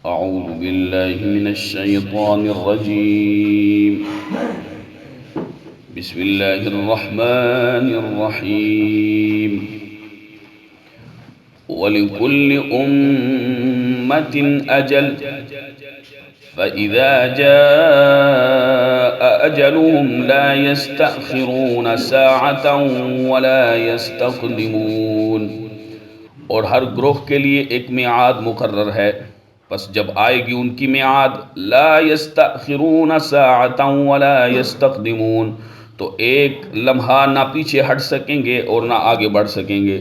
أعوذ بالله من الشيطان الرجيم. بسم الله الرحمن الرحيم. ولكل أمة أجل فإذا جاء أجلهم لا يستأخرون ساعة ولا يستقدمون. اور ہر گروہ کے لیے ایک میعاد مقرر ہے، پس جب آئے گی ان کی میعاد لا یستأخرون ساعتا ولا یستقدمون، تو ایک لمحہ نہ پیچھے ہٹ سکیں گے اور نہ آگے بڑھ سکیں گے۔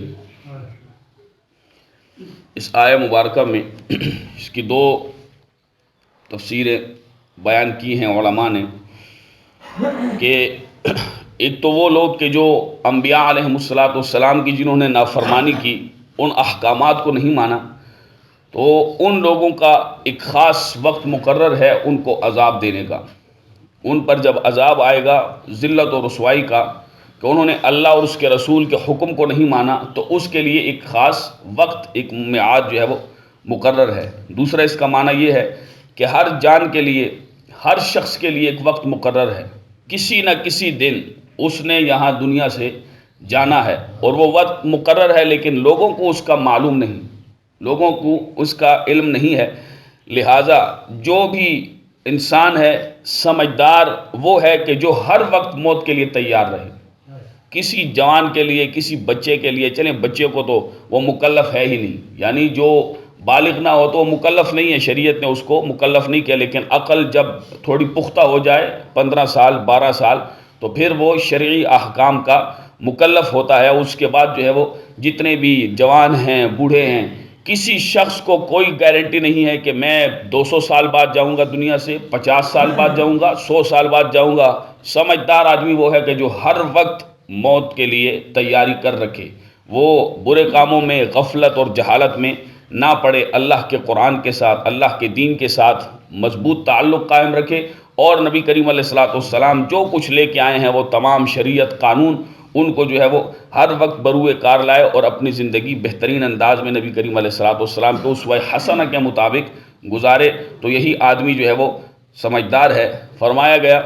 اس آیہ مبارکہ میں اس کی دو تفسیریں بیان کی ہیں علماء نے، کہ ایک تو وہ لوگ کہ جو انبیاء علیہم السلام کی جنہوں نے نافرمانی کی، ان احکامات کو نہیں مانا، تو ان لوگوں کا ایک خاص وقت مقرر ہے ان کو عذاب دینے کا۔ ان پر جب عذاب آئے گا ذلت و رسوائی کا کہ انہوں نے اللہ اور اس کے رسول کے حکم کو نہیں مانا، تو اس کے لیے ایک خاص وقت، ایک میعاد جو ہے وہ مقرر ہے۔ دوسرا اس کا معنی یہ ہے کہ ہر جان کے لیے، ہر شخص کے لیے ایک وقت مقرر ہے، کسی نہ کسی دن اس نے یہاں دنیا سے جانا ہے، اور وہ وقت مقرر ہے لیکن لوگوں کو اس کا معلوم نہیں، لوگوں کو اس کا علم نہیں ہے۔ لہٰذا جو بھی انسان ہے سمجھدار وہ ہے کہ جو ہر وقت موت کے لیے تیار رہے۔ کسی جوان کے لیے، کسی بچے کے لیے، چلیں بچے کو تو وہ مکلف ہے ہی نہیں، یعنی جو بالغ نہ ہو تو وہ مکلف نہیں ہے، شریعت نے اس کو مکلف نہیں کیا، لیکن عقل جب تھوڑی پختہ ہو جائے 15 سال 12 سال تو پھر وہ شرعی احکام کا مکلف ہوتا ہے۔ اس کے بعد جو ہے وہ جتنے بھی جوان ہیں، بوڑھے ہیں، کسی شخص کو کوئی گارنٹی نہیں ہے کہ میں 200 سال بعد جاؤں گا دنیا سے، 50 سال بعد جاؤں گا، 100 سال بعد جاؤں گا۔ سمجھدار آدمی وہ ہے کہ جو ہر وقت موت کے لیے تیاری کر رکھے، وہ برے کاموں میں، غفلت اور جہالت میں نہ پڑے، اللہ کے قرآن کے ساتھ، اللہ کے دین کے ساتھ مضبوط تعلق قائم رکھے، اور نبی کریم علیہ السلام جو کچھ لے کے آئے ہیں وہ تمام شریعت قانون ان کو جو ہے وہ ہر وقت بروئے کار لائے، اور اپنی زندگی بہترین انداز میں نبی کریم علیہ السلام کے اسوہ حسنہ کے مطابق گزارے، تو یہی آدمی جو ہے وہ سمجھدار ہے۔ فرمایا گیا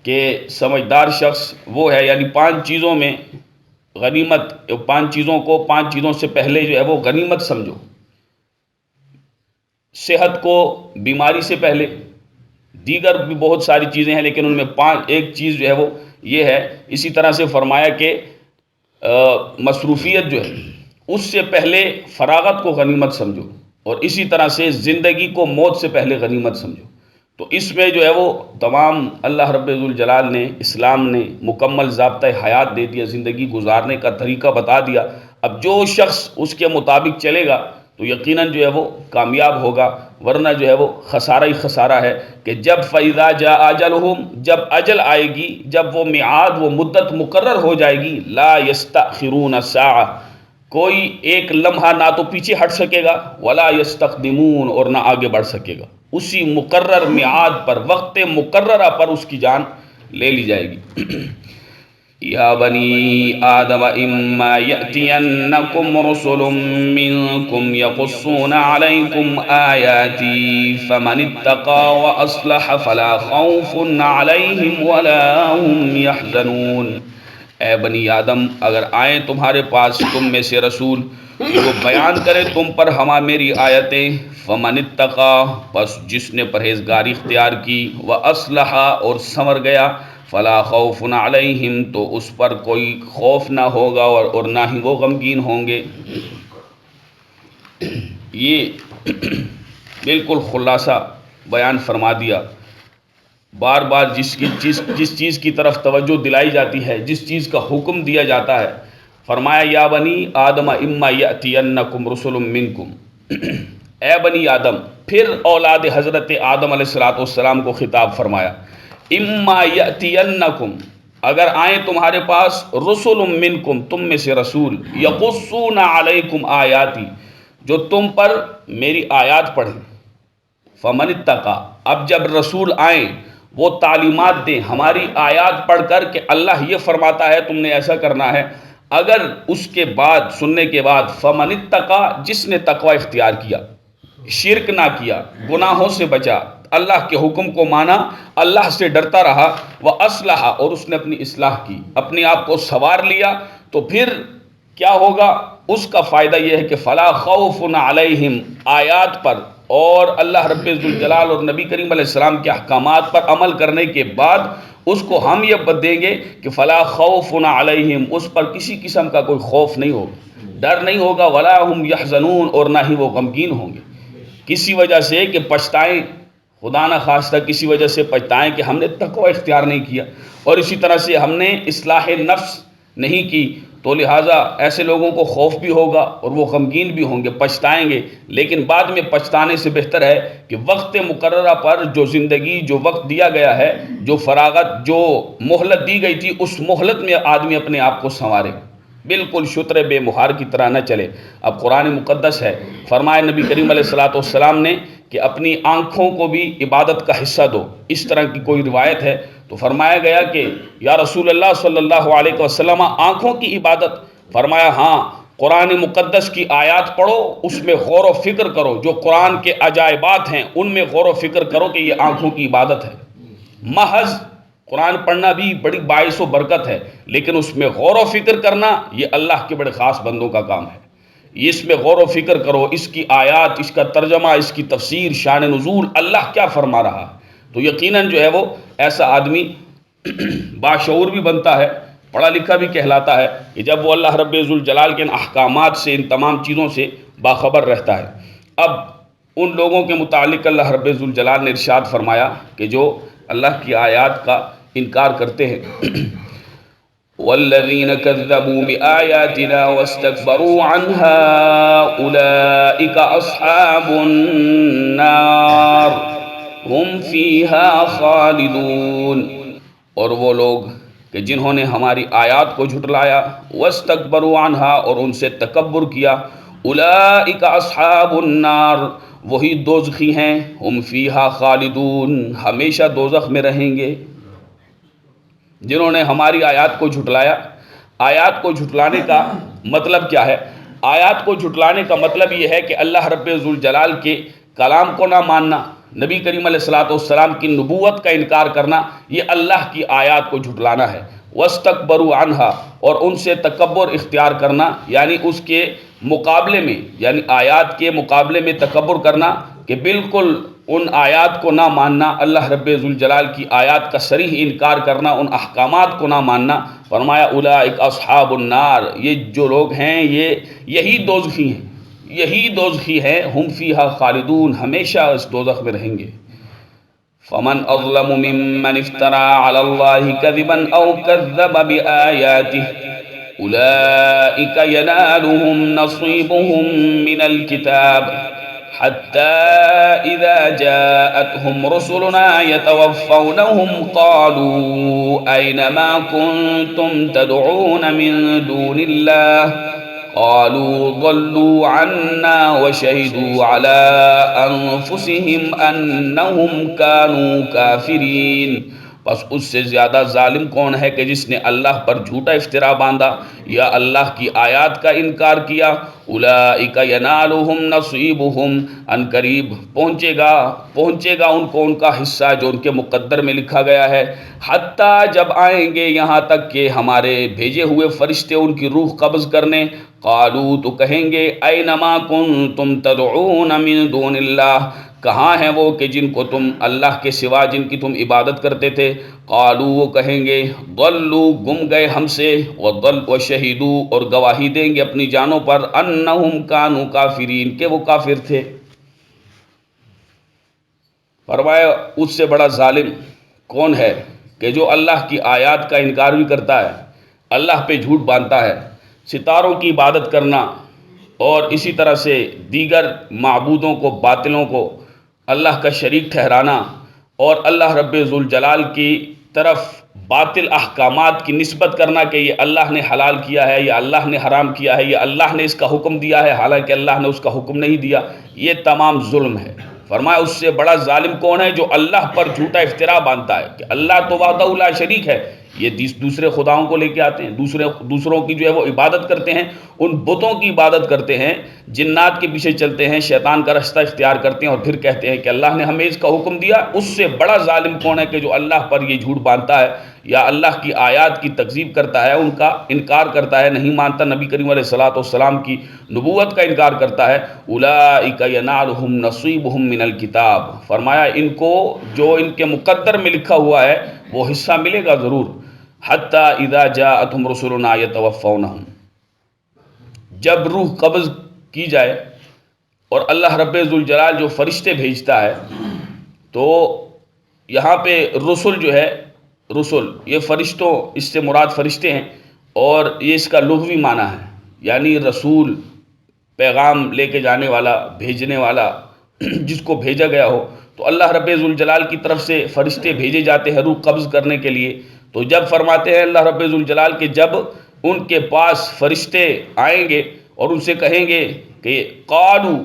کہ سمجھدار شخص وہ ہے، یعنی 5 چیزوں میں غنیمت، 5 چیزوں کو 5 چیزوں سے پہلے جو ہے وہ غنیمت سمجھو۔ صحت کو بیماری سے پہلے، دیگر بھی بہت ساری چیزیں ہیں لیکن ان میں ایک چیز جو ہے وہ یہ ہے۔ اسی طرح سے فرمایا کہ مصروفیت جو ہے اس سے پہلے فراغت کو غنیمت سمجھو، اور اسی طرح سے زندگی کو موت سے پہلے غنیمت سمجھو۔ تو اس میں جو ہے وہ تمام اللہ رب ذوالجلال نے، اسلام نے مکمل ضابطۂ حیات دے دیا، زندگی گزارنے کا طریقہ بتا دیا۔ اب جو شخص اس کے مطابق چلے گا تو یقیناً جو ہے وہ کامیاب ہوگا، ورنہ جو ہے وہ خسارہ ہی خسارہ ہے۔ کہ جب فَإِذَا جَاءَ أَجَلُهُمْ، جب اجل آئے گی، جب وہ میعاد، وہ مدت مقرر ہو جائے گی، لَا يَسْتَأْخِرُونَ سَاعَةً، کوئی ایک لمحہ نہ تو پیچھے ہٹ سکے گا، وَلَا يَسْتَقْدِمُونَ، اور نہ آگے بڑھ سکے گا۔ اسی مقرر میعاد پر، وقت مقررہ پر اس کی جان لے لی جائے گی۔ یا بنی آدم اما یأتینکم رسل منکم یقصون علیکم آیاتی فمن اتقى واصلح فلا خوف علیہم ولا هم یحزنون۔ اے بنی آدم، اگر آئیں تمہارے پاس تم میں سے رسول جو بیان کرے تم پر میری آیتیں، فمن اتقى، پس جس نے پرہیزگاری اختیار کی، واصلح، اور سنور گیا، فلا خوف علیہم، تو اس پر کوئی خوف نہ ہوگا اور نہ ہی وہ غمگین ہوں گے۔ یہ بالکل خلاصہ بیان فرما دیا۔ بار بار جس چیز کی طرف توجہ دلائی جاتی ہے، جس چیز کا حکم دیا جاتا ہے، فرمایا یا بنی آدم اما یأتینکم رسل منکم، اے بنی آدم، پھر اولاد حضرت آدم علیہ السلام کو خطاب فرمایا، اما یأتینکم، اگر آئیں تمہارے پاس، رسل منکم، تم میں سے رسول، یقصون علیکم آیاتی، جو تم پر میری آیات پڑھیں، فمن اتقى، اب جب رسول آئیں وہ تعلیمات دیں ہماری آیات پڑھ کر کہ اللہ یہ فرماتا ہے تم نے ایسا کرنا ہے، اگر اس کے بعد، سننے کے بعد، فمن اتقى، جس نے تقوی اختیار کیا، شرک نہ کیا، گناہوں سے بچا، اللہ کے حکم کو مانا، اللہ سے ڈرتا رہا، وَأَصْلَحَ اور اس نے اپنی اصلاح کی، اپنے آپ کو سنوار لیا، تو پھر کیا ہوگا؟ اس کا فائدہ یہ ہے کہ فَلَا خَوْفٌ عَلَيْهِمْ آیات پر اور اللہ رب ذوالجلال اور نبی کریم علیہ السلام کے احکامات پر عمل کرنے کے بعد اس کو ہم یہ بت دیں گے کہ فَلَا خَوْفٌ عَلَيْهِمْ، اس پر کسی قسم کا کوئی خوف نہیں ہوگا، ڈر نہیں ہوگا، وَلَا هُمْ يَحْزَنُونَ اور نہ ہی وہ غمگین ہوں گے کسی وجہ سے کہ پچھتائیں، خدا نہ خواستہ کسی وجہ سے پچھتائیں کہ ہم نے تقوی اختیار نہیں کیا، اور اسی طرح سے ہم نے اصلاح نفس نہیں کی، تو لہٰذا ایسے لوگوں کو خوف بھی ہوگا اور وہ غمگین بھی ہوں گے، پچھتائیں گے۔ لیکن بعد میں پچھتانے سے بہتر ہے کہ وقت مقررہ پر جو زندگی، جو وقت دیا گیا ہے، جو فراغت، جو مہلت دی گئی تھی، اس مہلت میں آدمی اپنے آپ کو سنوارے، بالکل شتر بے مہار کی طرح نہ چلے۔ اب قرآن مقدس ہے، فرمایا نبی کریم علیہ السلام نے کہ اپنی آنکھوں کو بھی عبادت کا حصہ دو، اس طرح کی کوئی روایت ہے تو فرمایا گیا کہ یا رسول اللہ صلی اللہ علیہ وسلم آنکھوں کی عبادت؟ فرمایا ہاں، قرآن مقدس کی آیات پڑھو، اس میں غور و فکر کرو، جو قرآن کے عجائبات ہیں ان میں غور و فکر کرو کہ یہ آنکھوں کی عبادت ہے۔ محض قرآن پڑھنا بھی بڑی باعث و برکت ہے، لیکن اس میں غور و فکر کرنا یہ اللہ کے بڑے خاص بندوں کا کام ہے۔ اس میں غور و فکر کرو، اس کی آیات، اس کا ترجمہ، اس کی تفسیر، شان نزول، اللہ کیا فرما رہا، تو یقیناً جو ہے وہ ایسا آدمی باشعور بھی بنتا ہے، پڑھا لکھا بھی کہلاتا ہے کہ جب وہ اللہ رب ذوالجلال کے ان احکامات سے، ان تمام چیزوں سے باخبر رہتا ہے۔ اب ان لوگوں کے متعلق اللہ رب ذوالجلال نے ارشاد فرمایا کہ جو اللہ کی آیات کا انکار کرتے ہیں، وَالَّذِينَ كَذَّبُوا بِآيَاتِنَا وَاسْتَكْبَرُوا عَنْهَا أُولَئِكَ أَصْحَابُ النَّارِ هُمْ فِيهَا خَالِدُونَ، اور وہ لوگ کہ جنہوں نے ہماری آیات کو جھٹلایا، وَاسْتَكْبَرُوا عَنْهَا اور ان سے تکبر کیا، أُولَئِكَ أَصْحَابُ النَّارِ وہی دوزخی ہیں، ہم فیہا خالدون ہمیشہ دوزخ میں رہیں گے۔ جنہوں نے ہماری آیات کو جھٹلایا، آیات کو جھٹلانے کا مطلب کیا ہے؟ آیات کو جھٹلانے کا مطلب یہ ہے کہ اللہ رب ذوالجلال کے کلام کو نہ ماننا، نبی کریم علیہ السلام کی نبوت کا انکار کرنا، یہ اللہ کی آیات کو جھٹلانا ہے۔ وَاسْتَكْبَرُوا عَنْهَا اور ان سے تکبر اختیار کرنا، یعنی اس کے مقابلے میں، یعنی آیات کے مقابلے میں تکبر کرنا کہ بالکل ان آیات کو نہ ماننا، اللہ رب ذوالجلال کی آیات کا صریح انکار کرنا، ان احکامات کو نہ ماننا۔ فرمایا اولئک اصحاب النار، یہ جو لوگ ہیں یہی دوزخی ہیں، یہی دوزخی ہیں، ہم فیہا خالدون ہمیشہ اس دوزخ میں رہیں گے۔ فمن اظلم ممن افترى على الله كذبا او كذب بآياته اولئك ينالهم نصيبهم من الكتاب حتى اذا جاءتهم رسلنا يتوفونهم قالوا اين ما كنتم تدعون من دون الله قالوا ضلوا عنا وشهدوا على انفسهم انهم كانوا كافرين۔ بس اس سے زیادہ ظالم کون ہے کہ جس نے اللہ پر جھوٹا افترا باندھا یا اللہ کی آیات کا انکار کیا۔ اولئک ینالہم نصیبہم، ان قریب پہنچے گا ان کو ان کا حصہ جو ان کے مقدر میں لکھا گیا ہے، حتیٰ جب آئیں گے یہاں تک کہ ہمارے بھیجے ہوئے فرشتے ان کی روح قبض کرنے، قالوا تو کہیں گے اینما کنتم تدعون من دون اللہ، کہاں ہیں وہ کہ جن کو تم اللہ کے سوا جن کی تم عبادت کرتے تھے، قالوا وہ کہیں گے ضلوا گم گئے ہم سے، وشہدوا اور گواہی دیں گے اپنی جانوں پر انہم کانوا کافرین کہ وہ کافر تھے۔ فرمایا اس سے بڑا ظالم کون ہے کہ جو اللہ کی آیات کا انکار بھی کرتا ہے، اللہ پہ جھوٹ باندھتا ہے، ستاروں کی عبادت کرنا اور اسی طرح سے دیگر معبودوں کو، باطلوں کو اللہ کا شریک ٹھہرانا، اور اللہ رب ذوالجلال کی طرف باطل احکامات کی نسبت کرنا کہ یہ اللہ نے حلال کیا ہے، یا اللہ نے حرام کیا ہے، یا اللہ نے اس کا حکم دیا ہے حالانکہ اللہ نے اس کا حکم نہیں دیا، یہ تمام ظلم ہے۔ فرمایا اس سے بڑا ظالم کون ہے جو اللہ پر جھوٹا افترا باندھتا ہے کہ اللہ تو وحدہ لا شریک ہے، یہ دوسرے خداؤں کو لے کے آتے ہیں، دوسروں کی جو ہے وہ عبادت کرتے ہیں، ان بتوں کی عبادت کرتے ہیں، جنات کے پیچھے چلتے ہیں، شیطان کا رستہ اختیار کرتے ہیں، اور پھر کہتے ہیں کہ اللہ نے ہمیں اس کا حکم دیا۔ اس سے بڑا ظالم کون ہے کہ جو اللہ پر یہ جھوٹ باندھتا ہے یا اللہ کی آیات کی تکذیب کرتا ہے، ان کا انکار کرتا ہے، نہیں مانتا، نبی کریم علیہ الصلوۃ والسلام کی نبوت کا انکار کرتا ہے۔ اولئک ینالہم نصیبہم من الکتاب، فرمایا ان کو جو ان کے مقدر میں لکھا ہوا ہے وہ حصہ ملے گا ضرور۔ حتی اذا جاءتہم رسلنا یتوفونہم، جب روح قبض کی جائے اور اللہ رب ذوالجلال جو فرشتے بھیجتا ہے، تو یہاں پہ رسل جو ہے، رسل یہ فرشتوں، اس سے مراد فرشتے ہیں، اور یہ اس کا لغوی معنی ہے، یعنی رسول، پیغام لے کے جانے والا، بھیجنے والا، جس کو بھیجا گیا ہو۔ تو اللہ رب ذوالجلال کی طرف سے فرشتے بھیجے جاتے ہیں روح قبض کرنے کے لیے۔ تو جب فرماتے ہیں اللہ رب ذوالجلال کہ جب ان کے پاس فرشتے آئیں گے اور ان سے کہیں گے کہ قالوا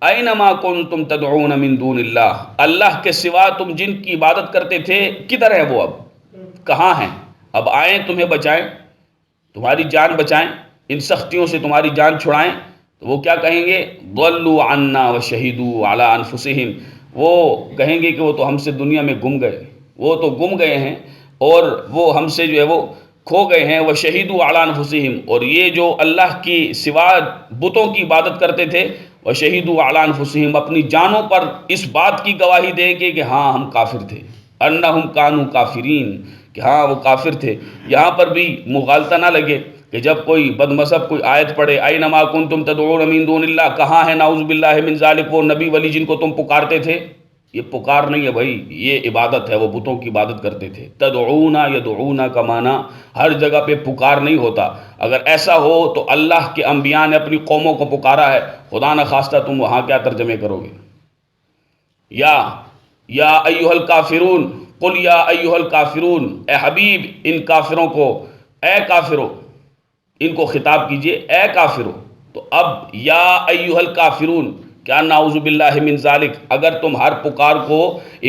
اینما کنتم تدعون من دون اللہ، اللہ کے سوا تم جن کی عبادت کرتے تھے کدھر ہیں وہ، اب کہاں ہیں، اب آئیں تمہیں بچائیں، تمہاری جان بچائیں، ان سختیوں سے تمہاری جان چھڑائیں۔ تو وہ کیا کہیں گے؟ ضلوا عنا وشہدوا علی انفسہم، وہ کہیں گے کہ وہ تو ہم سے دنیا میں گم گئے، وہ تو گم گئے ہیں اور وہ ہم سے جو ہے وہ کھو گئے ہیں۔ وشہدوا علی انفسہم، اور یہ جو اللہ کی سوا بتوں کی عبادت کرتے تھے، وشہدوا علی انفسہم، اپنی جانوں پر اس بات کی گواہی دیں گے کہ ہاں ہم کافر تھے، انہم کانوا کافرین، کہ ہاں وہ کافر تھے۔ یہاں پر بھی مغالطہ نہ لگے کہ جب کوئی بد مذہب کوئی آیت پڑھے اینما کنتم تدعون من دون اللہ، کہاں ہے نعوذ باللہ من ذالک وہ نبی ولی جن کو تم پکارتے تھے؟ یہ پکار نہیں ہے بھائی، یہ عبادت ہے، وہ بتوں کی عبادت کرتے تھے۔ تدعونا یدعونا کا معنی ہر جگہ پہ پکار نہیں ہوتا، اگر ایسا ہو تو اللہ کے انبیاء نے اپنی قوموں کو پکارا ہے، خدا نہ خواستہ تم وہاں کیا ترجمے کرو گے؟ یا ایھا الکافرون، قل یا ایھا الکافرون، اے حبیب ان کافروں کو، اے کافرو، ان کو خطاب کیجئے، اے کافرو۔ تو اب یا ایھا الکافرون، کیا نعوذ باللہ من ذالک، اگر تم ہر پکار کو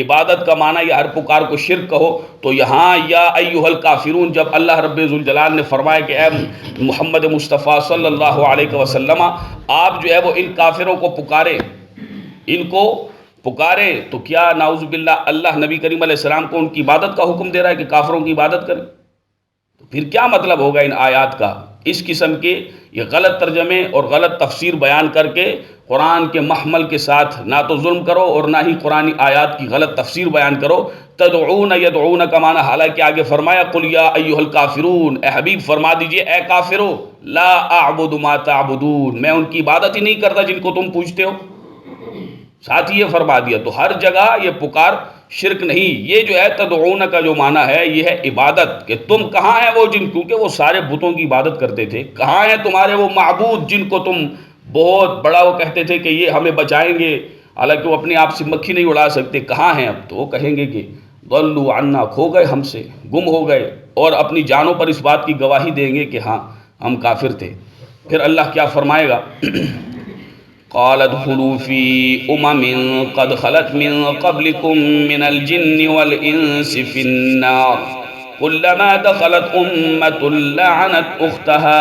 عبادت کا معنی یا ہر پکار کو شرک کہو، تو یہاں یا ایھا الکافرون جب اللہ رب ذوالجلال نے فرمایا کہ اے محمد مصطفیٰ صلی اللہ علیہ وسلم آپ جو ہے وہ ان کافروں کو پکارے، ان کو پکارے، تو کیا نعوذ باللہ اللہ نبی کریم علیہ السلام کو ان کی عبادت کا حکم دے رہا ہے کہ کافروں کی عبادت کریں؟ تو پھر کیا مطلب ہوگا ان آیات کا؟ اس قسم کے یہ غلط ترجمے اور غلط تفسیر بیان کر کے قرآن کے محمل کے ساتھ نہ تو ظلم کرو اور نہ ہی قرآنی آیات کی غلط تفسیر بیان کرو۔ تدعون یدعون کا معنی، حالانکہ آگے فرمایا قل یا ایھا الکافرون، اے حبیب فرما دیجئے اے کافرو، لا اعبد ما تعبدون، میں ان کی عبادت ہی نہیں کرتا جن کو تم پوجتے ہو۔ ساتھ ہی یہ فرما دیا، تو ہر جگہ یہ پکار شرک نہیں، یہ جو ہے تدعون کا جو معنی ہے یہ ہے عبادت، کہ تم کہاں ہیں وہ جن، کیونکہ وہ سارے بتوں کی عبادت کرتے تھے، کہاں ہیں تمہارے وہ معبود جن کو تم بہت بڑا وہ کہتے تھے کہ یہ ہمیں بچائیں گے، حالانکہ وہ اپنے آپ سے مکھی نہیں اڑا سکتے، کہاں ہیں اب؟ تو وہ کہیں گے کہ ضلوا عنا، کھو گئے ہم سے، گم ہو گئے، اور اپنی جانوں پر اس بات کی گواہی دیں گے کہ ہاں ہم کافر تھے۔ پھر اللہ کیا فرمائے گا؟ قال ادخلوا في قد خلت من قبلكم من الجن والإنس في النار كلما دخلت لعنت أختها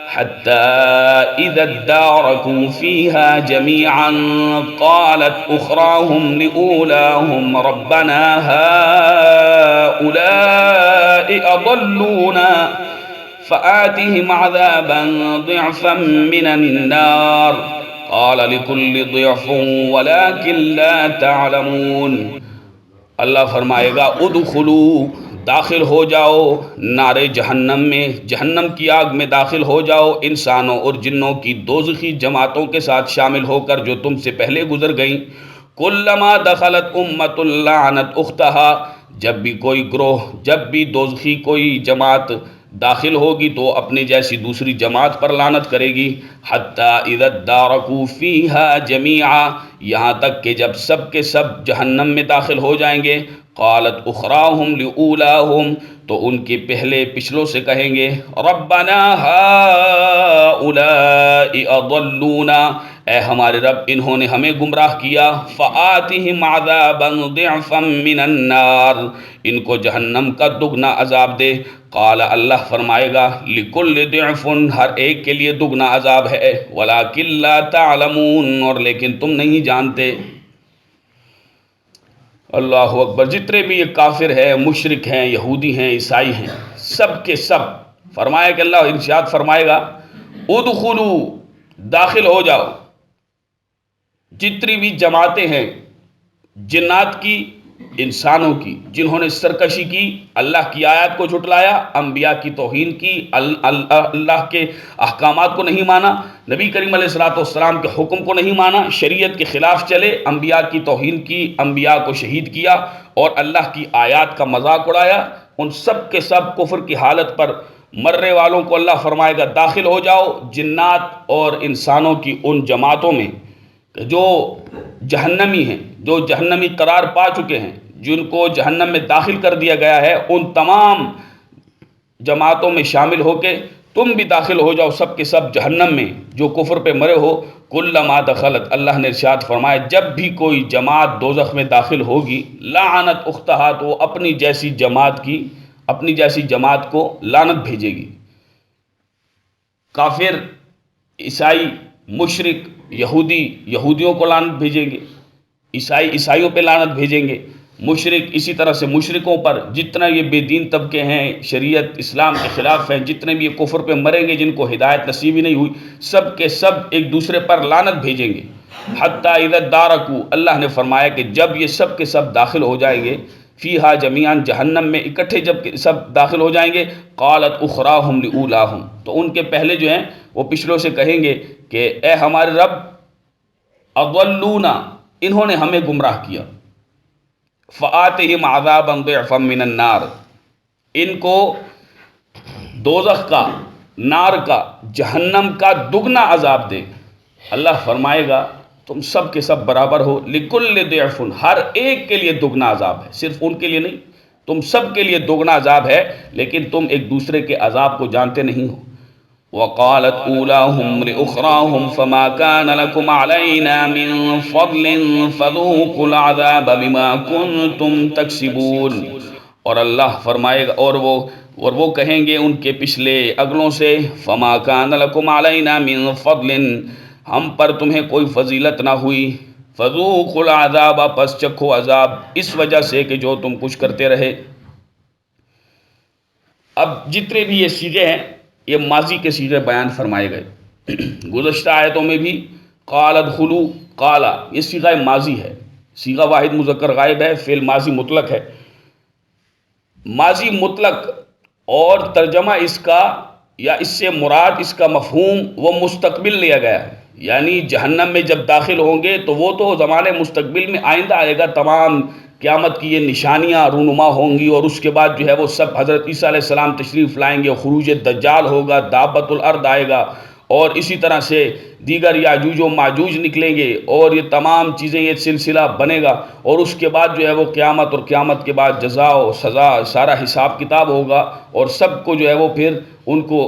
حتى إذا اداركوا فيها جميعا قالت أخراهم لأولاهم ربنا هؤلاء أضلونا فآتهم عذابا ضعفا من النار قال لكل ضعف ولكن لا تعلمون۔ اللہ فرمائے گا ادخلوا، داخل ہو جاؤ، نار جہنم میں، جہنم کی آگ میں داخل ہو جاؤ، انسانوں اور جنوں کی دوزخی جماعتوں کے ساتھ شامل ہو کر جو تم سے پہلے گزر گئیں۔ کلما دخلت لعنت اختها، جب بھی کوئی گروہ، جب بھی دوزخی کوئی جماعت داخل ہوگی تو اپنی جیسی دوسری جماعت پر لعنت کرے گی۔ حتی اذا ادارکوا فیہا جمیعا، یہاں تک کہ جب سب کے سب جہنم میں داخل ہو جائیں گے۔ قالت اخراہم لأولاہم، تو ان کے پہلے پچھلوں سے کہیں گے ربنا ہؤلاء اضلونا، اے ہمارے رب انہوں نے ہمیں گمراہ کیا، فآتہم عذابا ضعفا من النار، ان کو جہنم کا دگنا عذاب دے۔ قال اللہ فرمائے گا لکل ضعف، ہر ایک کے لیے دگنا عذاب ہے، ولکن لا تعلمون، اور لیکن تم نہیں جانتے۔ اللہ اکبر۔ جتنے بھی یہ کافر ہیں، مشرک ہیں، یہودی ہیں، عیسائی ہیں، سب کے سب فرمایا کہ اللہ ارشاد فرمائے گا ادخلوا، داخل ہو جاؤ، جتنی بھی جماعتیں ہیں جنات کی، انسانوں کی، جنہوں نے سرکشی کی، اللہ کی آیات کو جھٹلایا، انبیاء کی توہین کی، اللہ کے احکامات کو نہیں مانا، نبی کریم علیہ الصلوۃ والسلام کے حکم کو نہیں مانا، شریعت کے خلاف چلے، انبیاء کی توہین کی، انبیاء کو شہید کیا اور اللہ کی آیات کا مذاق اڑایا، ان سب کے سب کفر کی حالت پر مرنے والوں کو اللہ فرمائے گا داخل ہو جاؤ جنات اور انسانوں کی ان جماعتوں میں جو جہنمی ہیں، جو جہنمی قرار پا چکے ہیں، جن کو جہنم میں داخل کر دیا گیا ہے، ان تمام جماعتوں میں شامل ہو کے تم بھی داخل ہو جاؤ سب کے سب جہنم میں جو کفر پہ مرے ہو۔ کلما دخلت، اللہ نے ارشاد فرمایا جب بھی کوئی جماعت دوزخ میں داخل ہوگی، لعنت اختہا، تو وہ اپنی جیسی جماعت کی، اپنی جیسی جماعت کو لعنت بھیجے گی۔ کافر، عیسائی، مشرک، یہودی یہودیوں کو لعنت بھیجیں گے، عیسائی عیسائیوں پہ لعنت بھیجیں گے، مشرک اسی طرح سے مشرکوں پر، جتنا یہ بے دین طبقے ہیں، شریعت اسلام کے خلاف ہیں، جتنے بھی یہ کفر پہ مریں گے، جن کو ہدایت نصیب ہی نہیں ہوئی، سب کے سب ایک دوسرے پر لعنت بھیجیں گے۔ حتیٰ اذا ادارکوا، اللہ نے فرمایا کہ جب یہ سب کے سب داخل ہو جائیں گے، فیہا جمیعاً، جہنم میں اکٹھے جب سب داخل ہو جائیں گے، قالت اخراہم لاولاہم، تو ان کے پہلے جو ہیں وہ پچھلوں سے کہیں گے کہ اے ہمارے رب، اضلونا، انہوں نے ہمیں گمراہ کیا، فآتہم عذابا ضعفا من النار، ان کو دوزخ کا، نار کا، جہنم کا دگنا عذاب دے۔ اللہ فرمائے گا تم سب کے سب برابر ہو، لکل ضعف، ہر ایک کے لیے دگنا عذاب ہے، صرف ان کے لیے نہیں، تم سب کے لیے دگنا عذاب ہے، لیکن تم ایک دوسرے کے عذاب کو جانتے نہیں ہو۔ وقالت اولاهم لاخراهم فما كان لكم علينا من فضل فذوقوا العذاب بما كنتم تكسبون، اور اللہ فرمائے گا اور وہ کہیں گے ان کے پچھلے اگلوں سے، فما كان لكم علينا من فضل، ہم پر تمہیں کوئی فضیلت نہ ہوئی، فذوقوا العذاب، پس چکھو عذاب، اس وجہ سے کہ جو تم کچھ کرتے رہے۔ اب جتنے بھی یہ صیغے ہیں یہ ماضی کے صیغے بیان فرمائے گئے۔ گزشتہ آیتوں میں بھی قال ادخلوا، قال، یہ صیغہ ماضی ہے، صیغہ واحد مذکر غائب ہے، فعل ماضی مطلق ہے۔ ماضی مطلق اور ترجمہ اس کا یا اس سے مراد اس کا مفہوم وہ مستقبل لیا گیا ہے، یعنی جہنم میں جب داخل ہوں گے تو وہ تو زمانے مستقبل میں آئندہ آئے گا، تمام قیامت کی یہ نشانیاں رونما ہوں گی، اور اس کے بعد جو ہے وہ سب حضرت عیسیٰ علیہ السلام تشریف لائیں گے، خروج دجال ہوگا، دابۃ الارض آئے گا، اور اسی طرح سے دیگر یاجوج و ماجوج نکلیں گے، اور یہ تمام چیزیں، یہ سلسلہ بنے گا، اور اس کے بعد جو ہے وہ قیامت، اور قیامت کے بعد جزا و سزا، سارا حساب کتاب ہوگا، اور سب کو جو ہے وہ پھر ان کو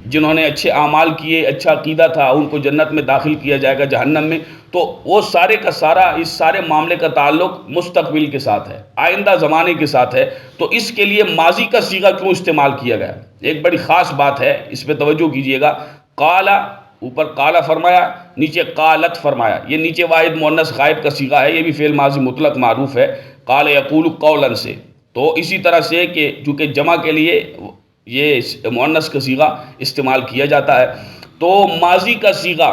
جنہوں نے اچھے اعمال کیے، اچھا عقیدہ تھا، ان کو جنت میں داخل کیا جائے گا، جہنم میں۔ تو وہ سارے کا سارا، اس سارے معاملے کا تعلق مستقبل کے ساتھ ہے، آئندہ زمانے کے ساتھ ہے، تو اس کے لیے ماضی کا صیغہ کیوں استعمال کیا گیا؟ ایک بڑی خاص بات ہے، اس پہ توجہ کیجئے گا۔ قالا، اوپر قالا فرمایا، نیچے قالت فرمایا، یہ نیچے واحد مؤنث غائب کا صیغہ ہے، یہ بھی فعل ماضی مطلق معروف ہے، قال یقول قولا سے، تو اسی طرح سے کہ چونکہ جمع کے لیے یہ مؤنث کا صیغہ استعمال کیا جاتا ہے، تو ماضی کا صیغہ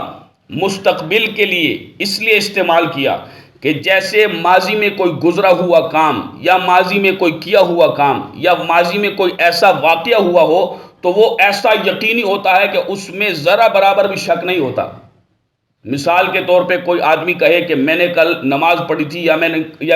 مستقبل کے لیے اس لیے استعمال کیا کہ جیسے ماضی میں کوئی گزرا ہوا کام، یا ماضی میں کوئی کیا ہوا کام، یا ماضی میں کوئی ایسا واقعہ ہوا ہو تو وہ ایسا یقینی ہوتا ہے کہ اس میں ذرا برابر بھی شک نہیں ہوتا۔ مثال کے طور پہ کوئی آدمی کہے کہ میں نے کل نماز پڑھی تھی، یا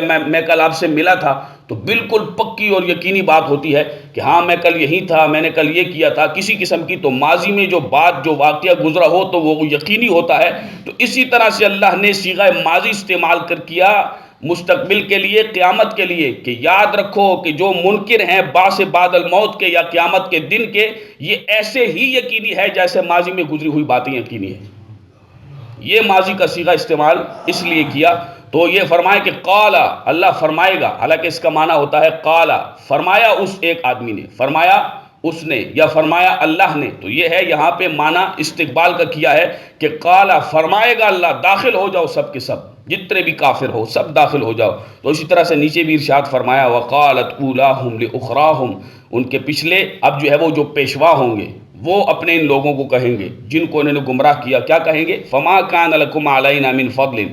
میں کل آپ سے ملا تھا، تو بالکل پکی اور یقینی بات ہوتی ہے کہ ہاں میں کل یہی تھا، میں نے کل یہ کیا تھا، کسی قسم کی تو ماضی میں جو بات، جو واقعہ گزرا ہو تو وہ یقینی ہوتا ہے۔ تو اسی طرح سے اللہ نے صیغہ ماضی استعمال کر کیا مستقبل کے لیے، قیامت کے لیے، کہ یاد رکھو کہ جو منکر ہیں بعث بعد الموت کے یا قیامت کے دن کے، یہ ایسے ہی یقینی ہے جیسے ماضی میں گزری ہوئی باتیں یقینی ہیں۔ یہ ماضی کا صیغہ استعمال اس لیے کیا تو یہ فرمائے کہ قال، اللہ فرمائے گا، حالانکہ اس کا معنی ہوتا ہے قال، فرمایا اس ایک آدمی نے، فرمایا اس نے، یا فرمایا اللہ نے، تو یہ ہے یہاں پہ معنی استقبال کا کیا ہے کہ قال فرمائے گا اللہ، داخل ہو جاؤ سب کے سب، جتنے بھی کافر ہو سب داخل ہو جاؤ۔ تو اسی طرح سے نیچے بھی ارشاد فرمایا وقالت اولاہم لاخراہم، ان کے پچھلے اب جو ہے وہ جو پیشوا ہوں گے وہ اپنے ان لوگوں کو کہیں گے جن کو انہوں نے گمراہ کیا، کیا کہیں گے؟ فما کان لکم علینا من فضل،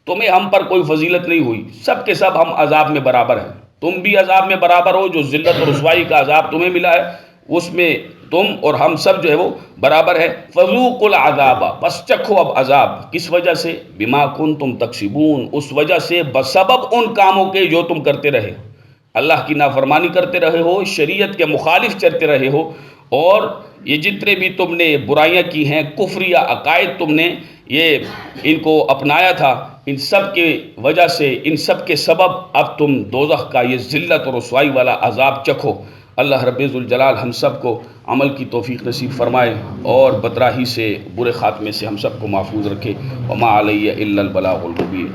تمہیں ہم پر کوئی فضیلت نہیں ہوئی، سب کے سب ہم عذاب میں برابر ہیں، تم بھی عذاب میں برابر ہو، جو ذلت اور رسوائی کا عذاب تمہیں ملا ہے اس میں تم اور ہم سب جو ہے وہ برابر ہے۔ فذوقوا العذاب، پس چکھو اب عذاب، کس وجہ سے؟ بما کنتم تکسبون، اس وجہ سے بسبب ان کاموں کے جو تم کرتے رہے، اللہ کی نافرمانی کرتے رہے ہو، شریعت کے مخالف چلتے رہے ہو، اور یہ جتنے بھی تم نے برائیاں کی ہیں، کفریہ عقائد تم نے یہ ان کو اپنایا تھا، ان سب کی وجہ سے، ان سب کے سبب اب تم دوزخ کا یہ ذلت اور رسوائی والا عذاب چکھو۔ اللہ رب ذوالجلال ہم سب کو عمل کی توفیق نصیب فرمائے اور بدراہی سے، برے خاتمے سے ہم سب کو محفوظ رکھے۔ وما علیہ الا البلاغ المبین۔